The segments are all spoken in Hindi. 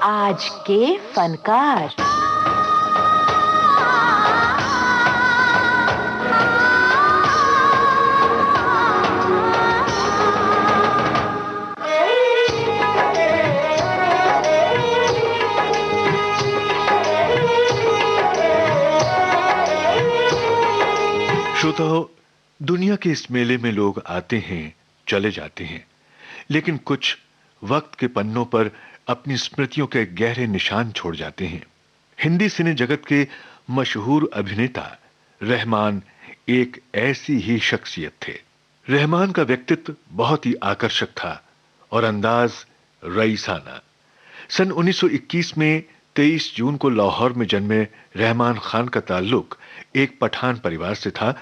आज के फनकार। श्रोताओ, दुनिया के इस मेले में लोग आते हैं, चले जाते हैं, लेकिन कुछ वक्त के पन्नों पर अपनी स्मृतियों के गहरे निशान छोड़ जाते हैं। हिंदी सिने जगत के मशहूर अभिनेता रहमान एक ऐसी ही शख्सियत थे। रहमान का व्यक्तित्व बहुत ही आकर्षक था और अंदाज रईसाना। सन 1921 में 23 जून को लाहौर में जन्मे रहमान खान का ताल्लुक एक पठान परिवार से था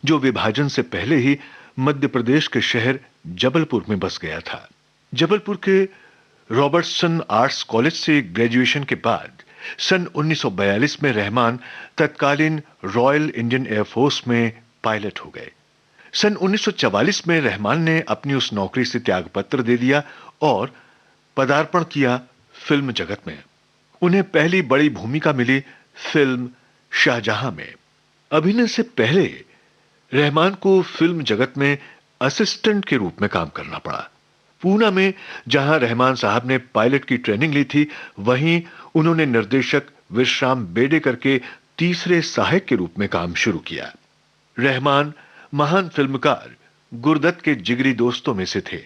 जो विभाजन से पहले ही मध्य प्रदेश के शहर जबलपुर में बस गया था। जबलपुर के रॉबर्टसन आर्ट्स कॉलेज से ग्रेजुएशन के बाद सन 1942 में रहमान तत्कालीन रॉयल इंडियन एयरफोर्स में पायलट हो गए। सन 1944 में रहमान ने अपनी उस नौकरी से त्यागपत्र दे दिया और पदार्पण किया फिल्म जगत में। उन्हें पहली बड़ी भूमिका मिली फिल्म शाहजहां में। अभिनय से पहले रहमान को फिल्म जगत में असिस्टेंट के रूप में काम करना पड़ा। पूना में जहां रहमान साहब ने पायलट की ट्रेनिंग ली थी, वहीं उन्होंने निर्देशक विश्राम बेडेकर के तीसरे सहायक के रूप में काम शुरू किया। रहमान महान फिल्मकार गुरदत्त के जिगरी दोस्तों में से थे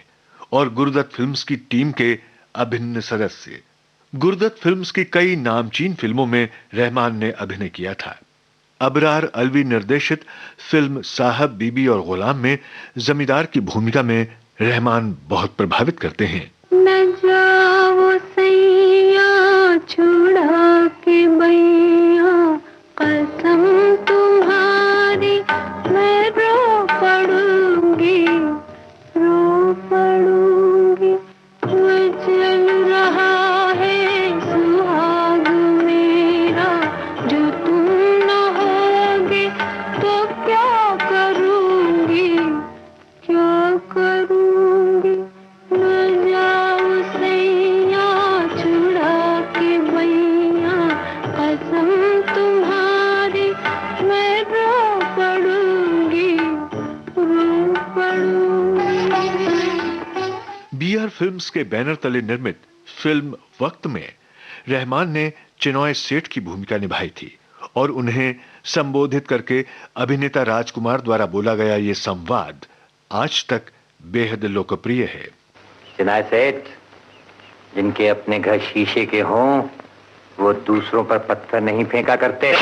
और गुरदत्त फिल्म्स की टीम के अभिन्न सदस्य। गुरदत्त फिल्म्स की कई नामचीन फिल्मों में रहमान ने अभिनय किया था। अबरार अलवी निर्देशित फिल्म साहब बीबी और गुलाम में जमींदार की भूमिका में रहमान बहुत प्रभावित करते हैं। न जाओ सैया छुड़ा के बैया, कसम तुम्हारी मैं रो पड़ूंगी, रो पड़ूंगी। चल रहा है सुहाग मेरा, जो तुम न होगे तो क्या करूंगी, क्या करूंगी। न जाओ सैया छुड़ा के बैया, कसम तुम्हारी मैं रो पड़ूंगी, रो पड़ूंगी। बीआर फिल्म्स के बैनर तले निर्मित फिल्म वक्त में रहमान ने चिनॉय सेठ की भूमिका निभाई थी और उन्हें संबोधित करके अभिनेता राजकुमार द्वारा बोला गया ये संवाद आज तक बेहद लोकप्रिय है। चिनॉय सेठ, जिनके अपने घर शीशे के हों, वो दूसरों पर पत्थर नहीं फेंका करते।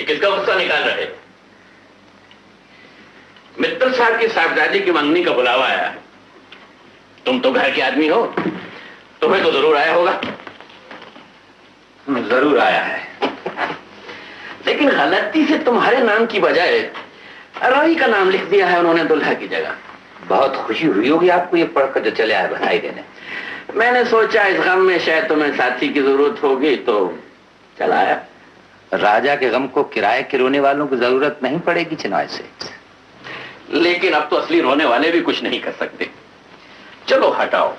किसका गुस्सा निकाल रहे? मित्तल साहब की साहबजादी की मंगनी का बुलावा आया है। तुम तो घर के आदमी हो, तुम्हें तो जरूर आया होगा। जरूर आया है, लेकिन गलती से तुम्हारे नाम की बजाय रोही का नाम लिख दिया है उन्होंने दुल्हा की जगह। बहुत खुशी हुई होगी आपको ये पढ़कर जो चले आए बधाई देने। मैंने सोचा इस गम में शायद तुम्हें साथी की जरूरत होगी तो चला आया। राजा के गम को किराए के रोने वालों की जरूरत नहीं पड़ेगी चिनॉय सेठ। लेकिन अब तो असली रोने वाले भी कुछ नहीं कर सकते। चलो हटाओ,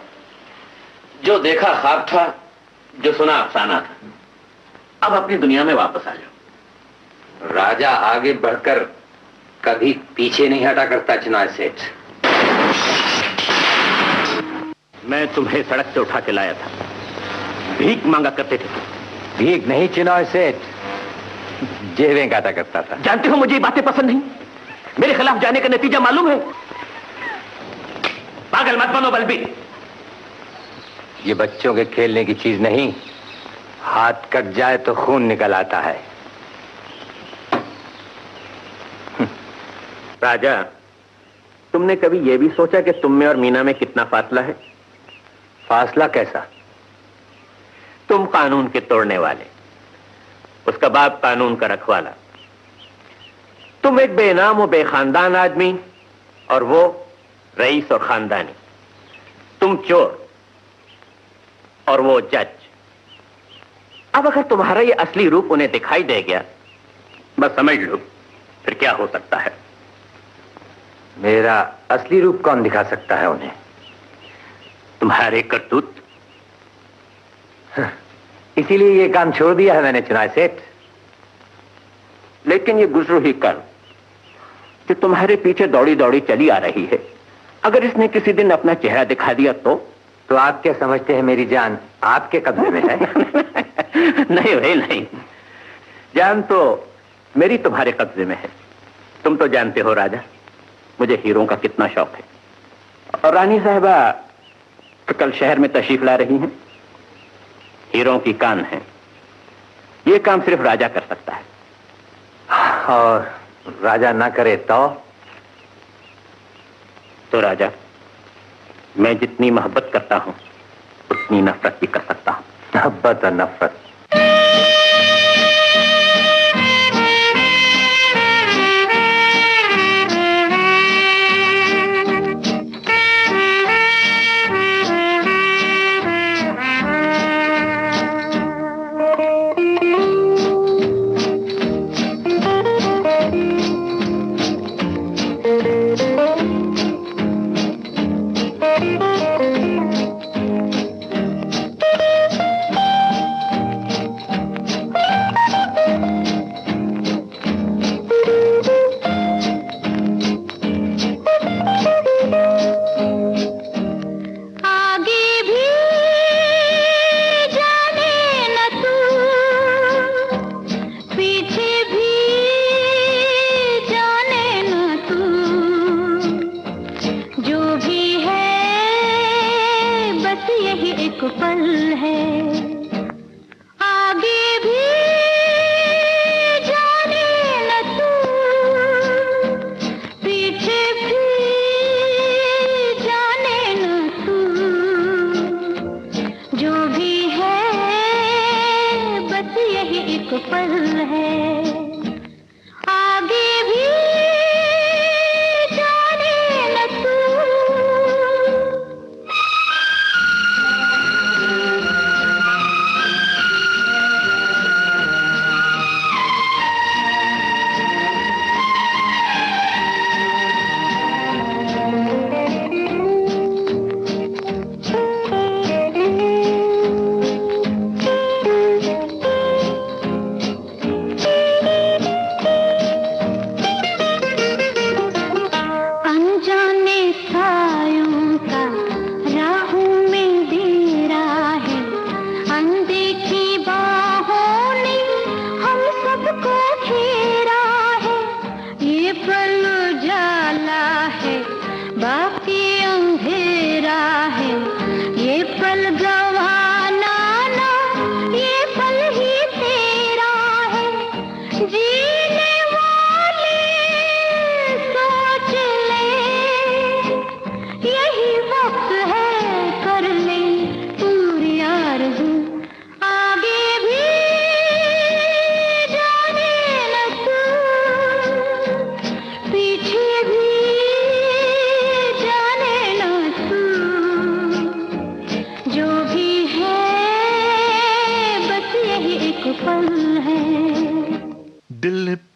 जो देखा ख्वाब था, जो सुना अफसाना था। अब अपनी दुनिया में वापस आ जाओ। राजा आगे बढ़कर कभी पीछे नहीं हटा करता चिनॉय सेठ। मैं तुम्हें सड़क से उठा के लाया था, भीख मांगा करते थे। भीख नहीं चिनॉय सेठ, जेवें काटा करता था। जानते हो मुझे ये बातें पसंद नहीं। मेरे खिलाफ जाने का नतीजा मालूम है। पागल मत बनो बलबीर। ये बच्चों के खेलने की चीज नहीं, हाथ कट जाए तो खून निकल आता है। राजा, तुमने कभी यह भी सोचा कि तुम में और मीना में कितना फासला है? फासला कैसा? तुम कानून के तोड़ने वाले, उसका बाप कानून का रखवाला। तुम एक बेनाम और बेखानदान आदमी और वो रईस और खानदानी। तुम चोर और वो जज। अब अगर तुम्हारा ये असली रूप उन्हें दिखाई दे गया बस समझ लो, फिर क्या हो सकता है। मेरा असली रूप कौन दिखा सकता है उन्हें? तुम्हारे करतूत। इसीलिए ये काम छोड़ दिया है मैंने चुनाव सेठ। लेकिन ये गुजरो ही कर कि तुम्हारे पीछे दौड़ी दौड़ी चली आ रही है, अगर इसने किसी दिन अपना चेहरा दिखा दिया तो आप क्या समझते हैं मेरी जान आपके कब्जे में है? नहीं भाई नहीं, जान तो मेरी तुम्हारे कब्जे में है। तुम तो जानते हो राजा, मुझे हीरों का कितना शौक है। और रानी साहिबा कल शहर में तशरीफ ला रही हैं। हीरों की कान है, ये काम सिर्फ राजा कर सकता है। और राजा ना करे तो राजा, मैं जितनी मोहब्बत करता हूं उतनी नफरत भी कर सकता हूं। मोहब्बत और नफरत।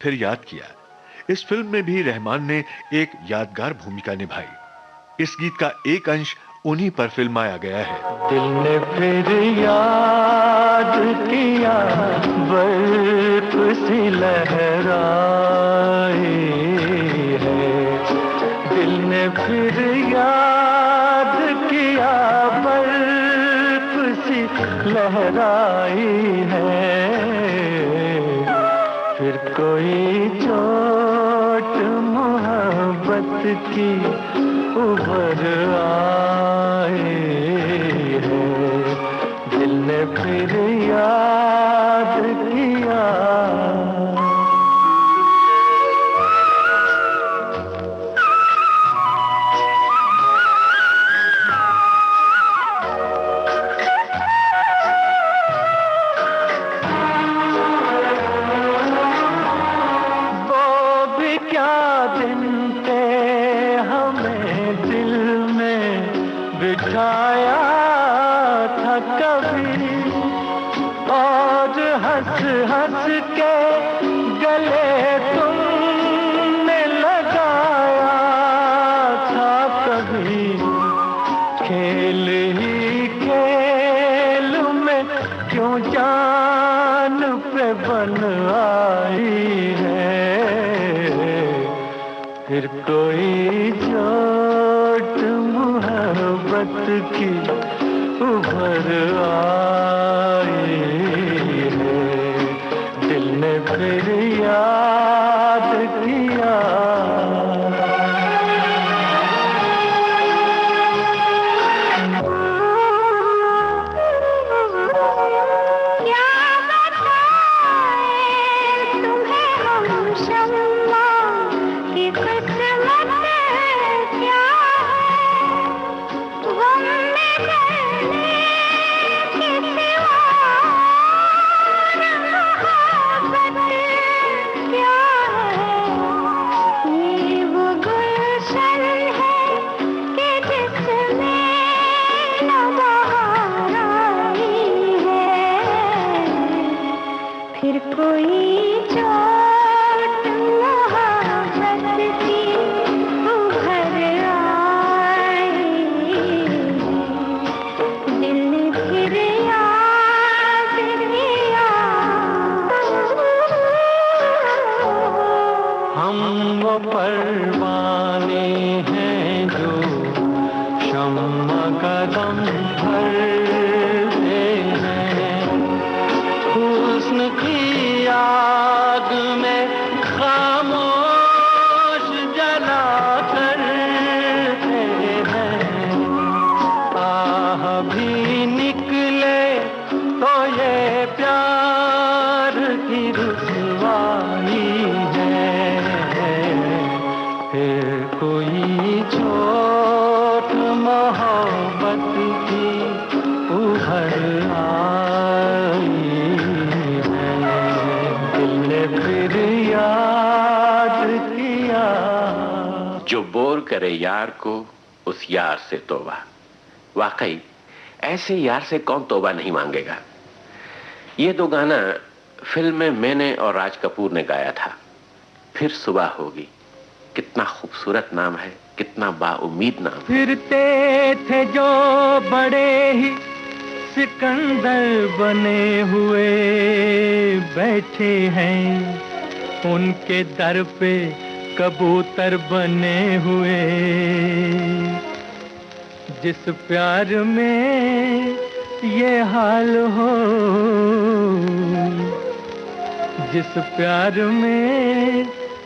फिर याद किया। इस फिल्म में भी रहमान ने एक यादगार भूमिका निभाई। इस गीत का एक अंश उन्हीं पर फिल्माया गया है। दिल ने फिर याद किया, बर्फ सी लहराए है। दिल ने फिर याद किया, बर्फ सी लहराई है। फिर कोई चोट मोहब्बत की उभर आए है। दिल ने फिर याद किया। बिठाया था कभी और आई है, फिर कोई चोट मोहब्बत की उभर आई है, दिल ने फिर याद किया। फिर कोई चोट मोहब्बत की उभर आई, दिल ने फिर याद किया। हम वो परवाने हैं जो शम्मा का दम भरते हैं, हुस्न की आग में खामोश जला करते हैं। आह भी निकले तो ये प्यार की रुसवाई है, फिर कोई चोट मोहब्बत की उभर आई है, दिल ने फिर याद किया। जो बोर करे यार को उस यार से तौबा। वाकई ऐसे यार से कौन तौबा नहीं मांगेगा। ये दो गाना फिल्म में मैंने और राज कपूर ने गाया था। फिर सुबह होगी, कितना खूबसूरत नाम है, कितना बाउम्मीद नाम है। फिरते थे जो बड़े ही सिकंदर बने हुए बैठे हैं, उनके दर पे कबूतर बने हुए। जिस प्यार में ये हाल हो, जिस प्यार में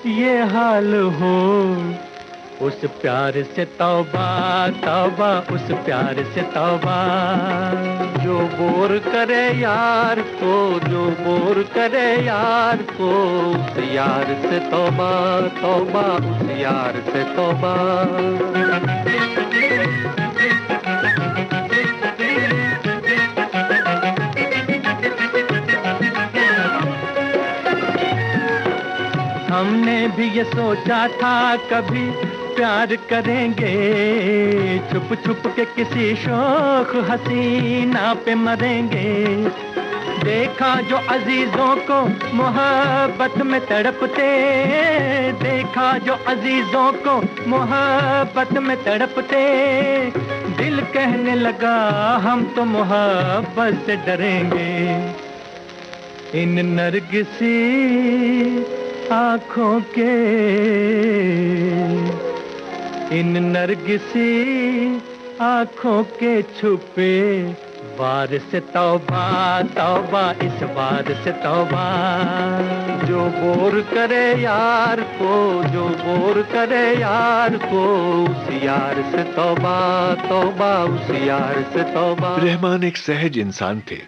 ये हाल हो, उस प्यार से तौबा तौबा, उस प्यार से तौबा। जो बोर करे यार को, जो बोर करे यार को, उस यार से तौबा तौबा, उस यार से तौबा। हमने भी ये सोचा था कभी प्यार करेंगे, छुप छुप के किसी शौक हसीना पे मरेंगे। देखा जो अजीजों को मोहब्बत में तड़पते, देखा जो अजीजों को मोहब्बत में तड़पते, दिल कहने लगा हम तो मोहब्बत से डरेंगे। इन नरगिसी आँखों के, इन नरगिसी आँखों के छुपे वार से तौबा तौबा, इस वार से तौबा। जो बोर करे यार को, जो बोर करे यार को, उस यार से तौबा तौबा, उस यार से तौबा। रहमान एक सहज इंसान थे।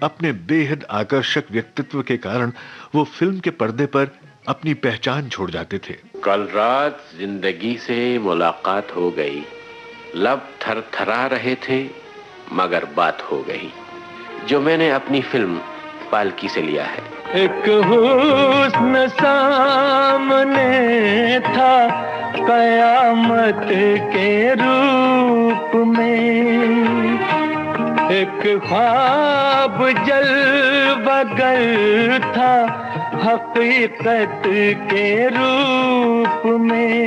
अपने बेहद आकर्षक व्यक्तित्व के कारण वो फिल्म के पर्दे पर अपनी पहचान छोड़ जाते थे। कल रात जिंदगी से मुलाकात हो गई, लब थरथरा रहे थे मगर बात हो गई, जो मैंने अपनी फिल्म पालकी से लिया है। एक हुस्न सामने था कयामत के रूप में, एक ख्वाब जलवगर था हकीकत के रूप में।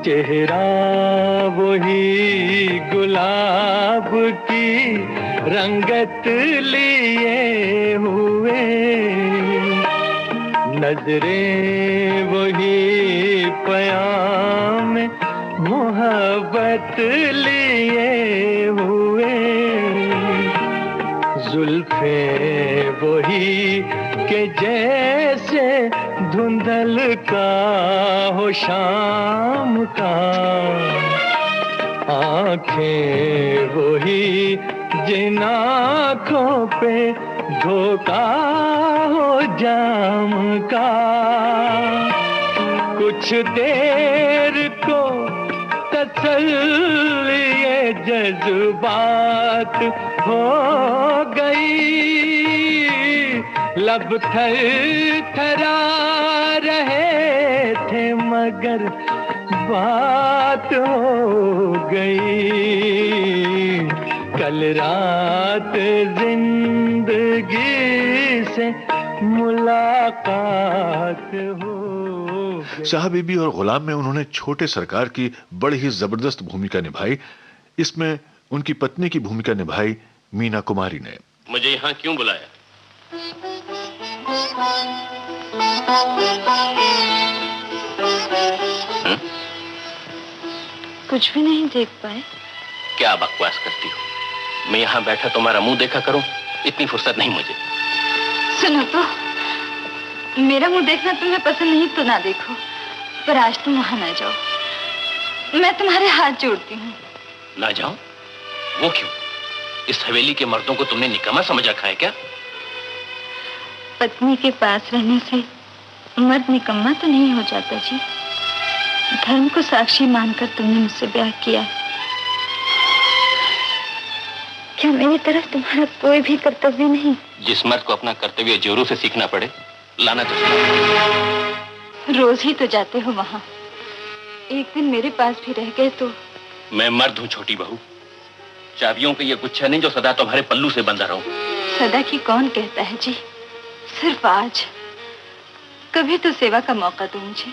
चेहरा वही गुलाब की रंगत लिए हुए, नजरें वही पयाम मोहब्बत लिए हुए, जुल्फे वही के जैसे धुंधल का हो शाम का, आंखें वही जिन आंखों पे धोखा हो जाम का। कुछ देर को तसल्ली ये जज्बात हो गई, लब थरथरा रहे थे मगर बात हो गई। कल रात जिंदगी से मुलाकात हो गई। साहब बीबी और गुलाम में उन्होंने छोटे सरकार की बड़ी ही जबरदस्त भूमिका निभाई। इसमें उनकी पत्नी की भूमिका निभाई मीना कुमारी ने। मुझे यहाँ क्यों बुलाया? कुछ भी नहीं देख पाए। क्या बकवास करती हो? मैं यहाँ बैठा तुम्हारा मुंह देखा करूं, इतनी फुर्सत नहीं मुझे। सुनो तो, मेरा मुंह देखना तुम्हें पसंद नहीं तो ना देखो, पर आज तुम वहां ना जाओ। मैं तुम्हारे हाथ जोड़ती हूँ। ना जाओ? वो क्यों? इस हवेली के मर्दों को तुमने निकम्मा समझ रखा है क्या? पत्नी के पास रहने से मर्द निकम्मा तो नहीं हो जाता जी। धर्म को साक्षी मानकर तुमने मुझसे ब्याह किया। क्या मेरी तरफ तुम्हारा कोई भी कर्तव्य नहीं? जिस मर्द को अपना कर्तव्य जोरों से सीखना पड़े, लाना तो सुना। रोज ही तो जाते हो वहां, एक दिन मेरे पास भी रह गए तो। मैं मर्द हूँ छोटी बहू, चाबियों का ये गुच्छा नहीं जो सदा तुम्हारे पल्लू से बंधा रहूं। सदा की कौन कहता है जी, सिर्फ आज। कभी तो सेवा का मौका दो मुझे।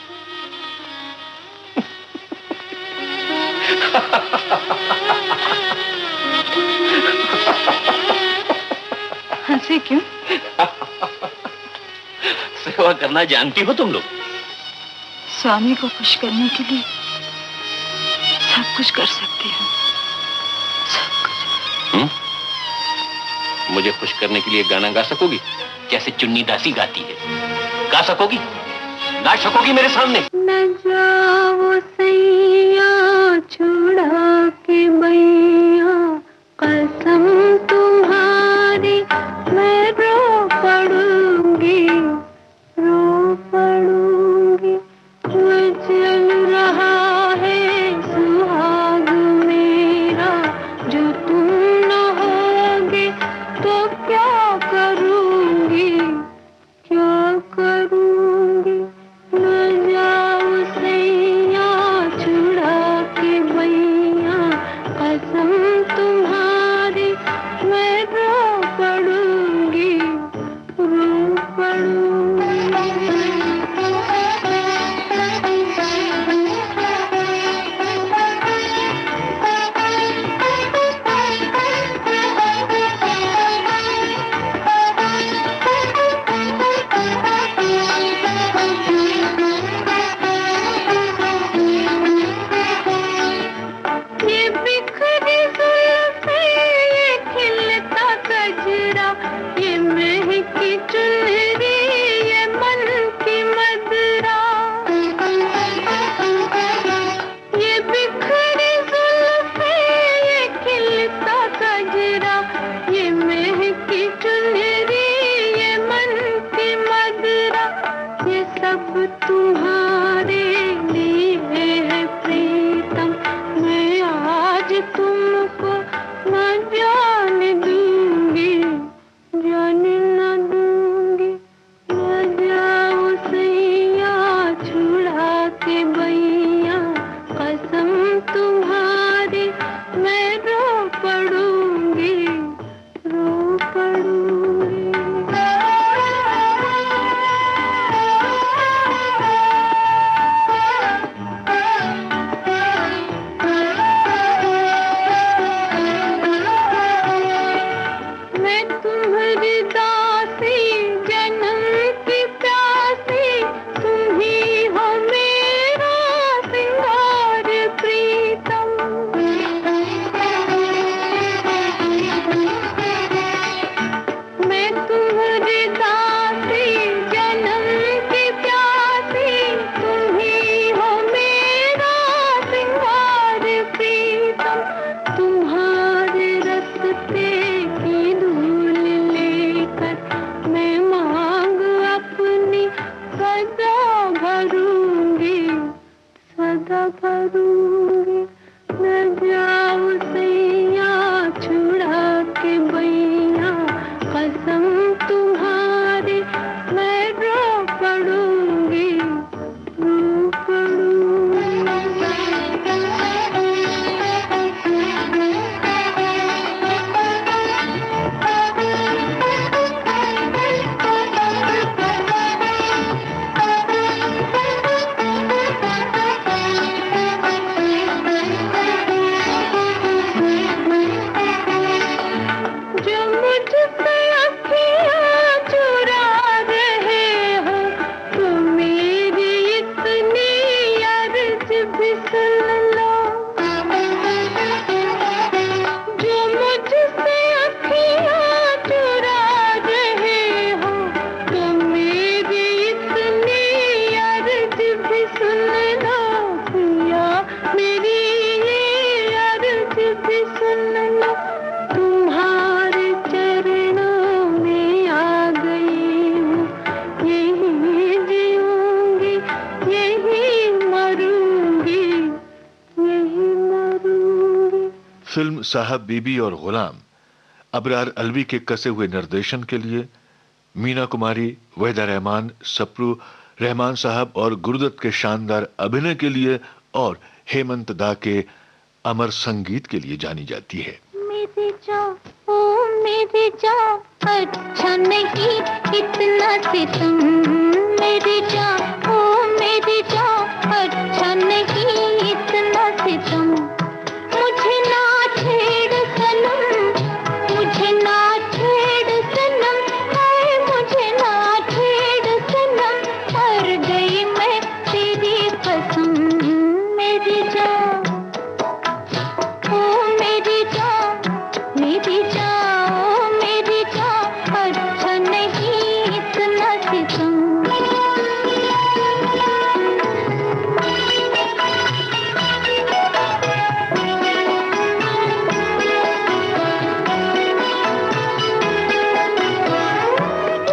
हंसे क्यों? सेवा करना जानती हो तुम लोग? स्वामी को खुश करने के लिए सब कुछ कर सकते हो, सब कुछ। मुझे खुश करने के लिए गाना गा सकोगी? जैसे चुन्नी दासी गाती है, गा सकोगी? गा सकोगी मेरे सामने? न जाओ सैया छुड़ा के बैया, कसम तुम्हारी मैं रो पड़ूंगी, रो पड़ूंगी। चल रहा है सुहाग मेरा, जो तुम न होगे तो क्या करूंगी, क्या करूंगी। न जाओ सैया छुड़ा के बैया, कसम तुम्हारी मैं रो पड़ूंगी, रो पड़ूंगी। ये बिखरी जुल्फे, ये खिलता गजरा, ये महकी चुनरी, ये मन की मदरा। ये बिखरी जुल्फे, ये खिलता गजरा, ये महकी चुनरी, ये मन की मदरा। ये सब तुम्हारे लिए है प्रीतम, मैं आज तुमको न जाने दूंगी, जाने न दूंगी। न जाओ सैया छुड़ा के बैया, कसम तुम्हारी मैं रो पड़ूंगी, रो पड़ूंगी। भरूंगी, न जाऊं सैया छुड़ा के बैया, कसम तुम्हारी मैं रो पड़ूंगी, रो फिल्म साहब बीबी और गुलाम अबरार अलवी के कसे हुए निर्देशन के लिए मीना कुमारी, वहीदा रहमान, सप्रू रहमान साहब और गुरुदत्त के शानदार अभिनय के लिए और हेमंत दा के अमर संगीत के लिए जानी जाती है। मेरी जान, ओ मेरी जान, अच्छा नहीं इतना सितम, मेरी जान, ओ मेरी जान, अच्छा नहीं इतना सितम, मुझे ना छेड़ सनम, मुझे ना छेड़ सनम, हाय मुझे ना छेड़ सनम, मर गई मैं तेरी कसम, मेरी जान, ओ मेरी जान, मेरी जान, ओ मेरी जान, अच्छा नहीं इतना सितम।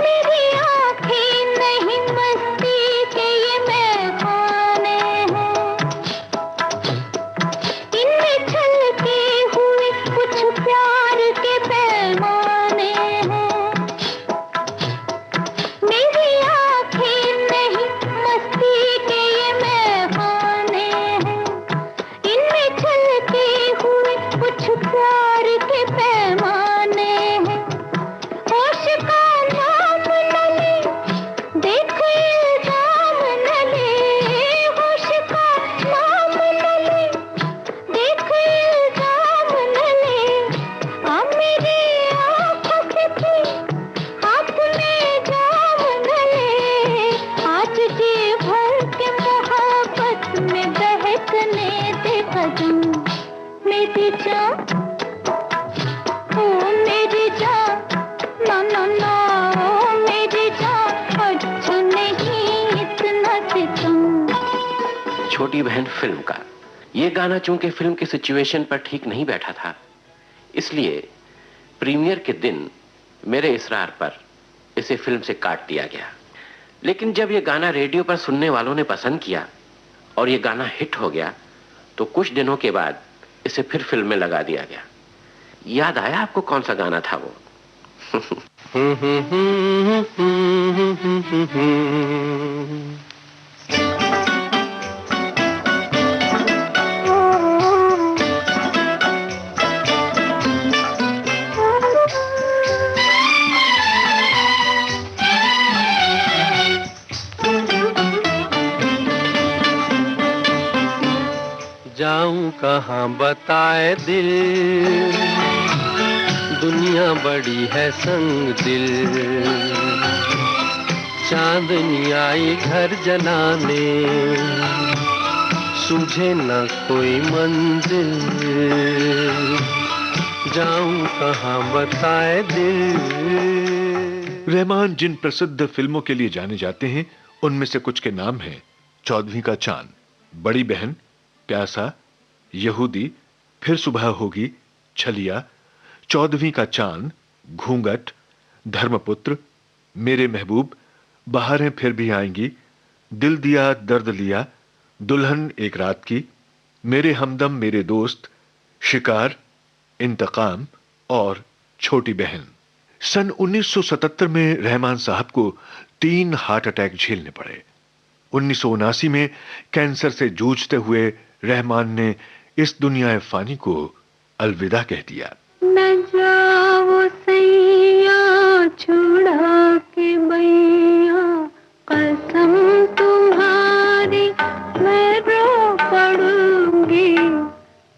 मेरी आँखें नहीं मस्ती के ये मैखाने हैं, इनमें छलके हुए कुछ प्यार के पैमाने हैं। मेरी आँखें नहीं मस्ती के ये मैखाने हैं, इनमें छलके हुए कुछ प्यार के पैमाने हैं। होश का नाम न ले, देख इल्जाम न ले, होश का नाम न ले, देख इल्जाम न ले, आ मेरी आँखों से भी हाथ में जाम न ले, आज जी भर के मोहब्बत में बहकने दे कदम, मेरी जान, ओ मेरी जान, ना ना ना, ओ मेरी जान, अच्छा नहीं इतना सितम। छोटी बहन फिल्म का ये गाना चूंकि फिल्म की सिचुएशन पर ठीक नहीं बैठा था, इसलिए प्रीमियर के दिन मेरे इसरार पर इसे फिल्म से काट दिया गया। लेकिन जब ये गाना रेडियो पर सुनने वालों ने पसंद किया और ये गाना हिट हो गया, तो कुछ दिनों के बाद इसे फिर फिल्म में लगा दिया गया। याद आया आपको कौन सा गाना था वो? जाऊं कहाँ बताए दिल, दुनिया बड़ी है संग दिल, चांदनी आई घर जलाने, सूझे न कोई मंजिल, जाऊं कहाँ बताए दिल। रहमान जिन प्रसिद्ध फिल्मों के लिए जाने जाते हैं, उनमें से कुछ के नाम हैं: चौदहवीं का चांद, बड़ी बहन, प्यासा, यहूदी, फिर सुबह होगी, छलिया, चौदहवीं का चांद, घूंघट, धर्मपुत्र, मेरे महबूब, बहारें फिर भी आएंगी, दिल दिया दर्द लिया, दुल्हन एक रात की, मेरे हमदम मेरे दोस्त, शिकार, इंतकाम और छोटी बहन। सन 1977 में रहमान साहब को 3 हार्ट अटैक झेलने पड़े। 1979 में कैंसर से जूझते हुए रहमान ने इस दुनिया फानी को अलविदा कह दिया। न जाओ सैया छुड़ा के बैया, कसम तुम्हारी मैं रो पड़ूंगी,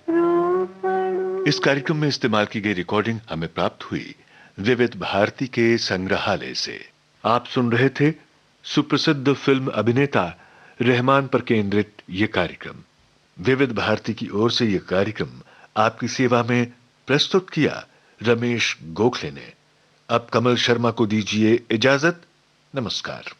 रो पड़ूंगी। इस कार्यक्रम में इस्तेमाल की गई रिकॉर्डिंग हमें प्राप्त हुई विविध भारती के संग्रहालय से। आप सुन रहे थे सुप्रसिद्ध फिल्म अभिनेता रहमान पर केंद्रित यह कार्यक्रम। विविध भारती की ओर से यह कार्यक्रम आपकी सेवा में प्रस्तुत किया रमेश गोखले ने। अब कमल शर्मा को दीजिए इजाजत। नमस्कार।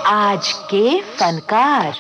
आज के फनकार।